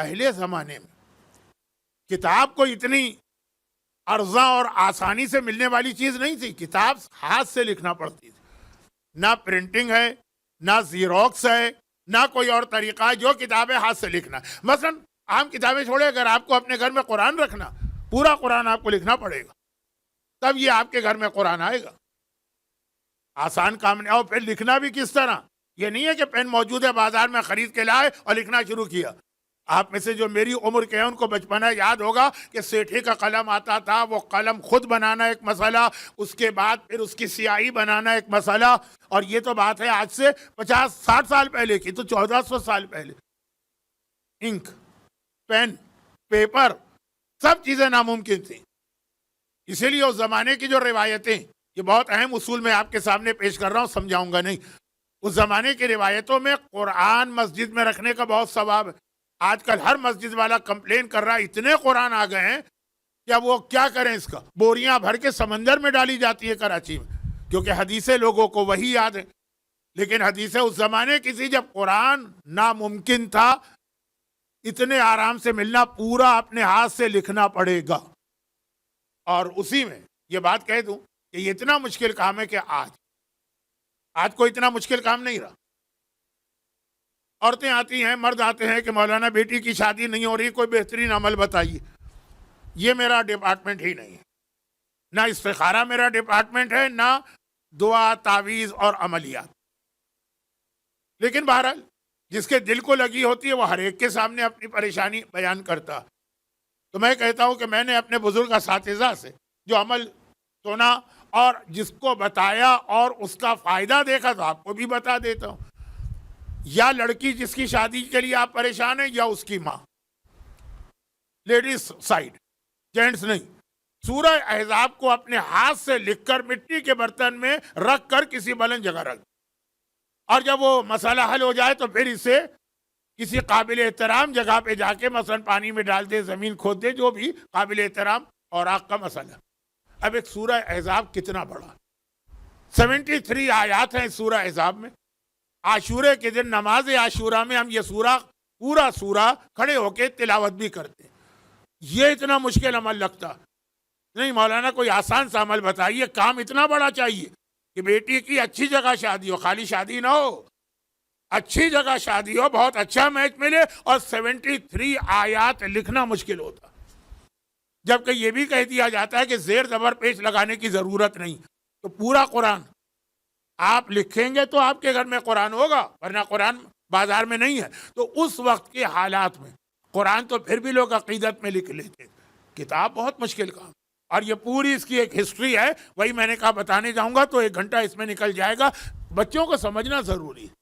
پہلے زمانے میں کتاب کو اتنی ارزاں اور آسانی سے ملنے والی چیز نہیں تھی. کتاب ہاتھ سے لکھنا پڑتی تھی. نہ پرنٹنگ ہے، نہ زیروکس ہے، نہ کوئی اور طریقہ ہے. جو کتابیں ہاتھ سے لکھنا. مثلا عام کتابیں چھوڑے، اگر آپ کو اپنے گھر میں قرآن رکھنا، پورا قرآن آپ کو لکھنا پڑے گا، تب یہ آپ کے گھر میں قرآن آئے گا. آسان کام نہیں. اور پھر لکھنا بھی کس طرح؟ یہ نہیں ہے کہ پین موجود ہے بازار میں خرید کے لائے اور لکھنا شروع کیا. آپ میں سے جو میری عمر کے ہیں ان کو بچپنا یاد ہوگا کہ سیٹھی کا قلم آتا تھا، وہ قلم خود بنانا ایک مسئلہ، اس کے بعد پھر اس کی سیاہی بنانا ایک مسئلہ. اور یہ تو بات ہے آج سے 50-60 سال پہلے کی، تو 1400 سال پہلے انک، پین، پیپر، سب چیزیں ناممکن تھیں. اسی لیے اس زمانے کی جو روایتیں، یہ بہت اہم اصول میں آپ کے سامنے پیش کر رہا ہوں، سمجھاؤں گا نہیں. اس زمانے کی روایتوں میں قرآن مسجد میں رکھنے کا بہت ثواب ہے. آج کل ہر مسجد والا کمپلین کر رہا ہے اتنے قرآن آ گئے ہیں کہ اب وہ کیا کریں. اس کا بوریاں بھر کے سمندر میں ڈالی جاتی ہے کراچی میں، کیونکہ حدیثیں لوگوں کو وہی یاد ہے. لیکن حدیثیں اس زمانے کی تھی جب قرآن ناممکن تھا. اتنے آرام سے ملنا، پورا اپنے ہاتھ سے لکھنا پڑے گا. اور اسی میں یہ بات کہہ دوں کہ یہ اتنا مشکل کام ہے کہ آج کوئی اتنا مشکل کام نہیں رہا. عورتیں آتی ہیں، مرد آتے ہیں کہ مولانا بیٹی کی شادی نہیں ہو رہی، کوئی بہترین عمل بتائیے. یہ میرا ڈپارٹمنٹ ہی نہیں ہے. نہ استخارہ میرا ڈپارٹمنٹ ہے، نہ دعا، تعویذ اور عملیات. لیکن بہرحال جس کے دل کو لگی ہوتی ہے وہ ہر ایک کے سامنے اپنی پریشانی بیان کرتا. تو میں کہتا ہوں کہ میں نے اپنے بزرگ اساتذہ سے جو عمل سنا اور جس کو بتایا اور اس کا فائدہ دیکھا، تو آپ کو بھی بتا دیتا ہوں. یا لڑکی جس کی شادی کے لیے آپ پریشان ہیں، یا اس کی ماں، لیڈیز سائڈ، جینٹس نہیں. سورہ احزاب کو اپنے ہاتھ سے لکھ کر مٹی کے برتن میں رکھ کر کسی بلند جگہ رکھ، اور جب وہ مسئلہ حل ہو جائے تو پھر اسے کسی قابل احترام جگہ پہ جا کے مثلا پانی میں ڈال دے، زمین کھود دے، جو بھی قابل احترام اور آگ کا مسئلہ. اب ایک سورہ احزاب کتنا بڑا، 73 آیات ہیں اس سورہ احزاب میں. عاشورے کے دن نماز عاشورہ میں ہم یہ پورا سورہ کھڑے ہو کے تلاوت بھی کرتے. یہ اتنا مشکل عمل لگتا نہیں. مولانا کوئی آسان سا عمل بتائیے. کام اتنا بڑا چاہیے کہ بیٹی کی اچھی جگہ شادی ہو، خالی شادی نہ ہو، اچھی جگہ شادی ہو، بہت اچھا میچ ملے، اور 73 آیات لکھنا مشکل ہوتا. جبکہ یہ بھی کہہ دیا جاتا ہے کہ زیر زبر پیش لگانے کی ضرورت نہیں. تو پورا قرآن آپ لکھیں گے تو آپ کے گھر میں قرآن ہوگا، ورنہ قرآن بازار میں نہیں ہے. تو اس وقت کے حالات میں قرآن تو پھر بھی لوگ عقیدت میں لکھ لیتے. کتاب بہت مشکل کام، اور یہ پوری اس کی ایک ہسٹری ہے. وہی میں نے کہا بتانے جاؤں گا تو 1 گھنٹہ اس میں نکل جائے گا. بچوں کو سمجھنا ضروری ہے.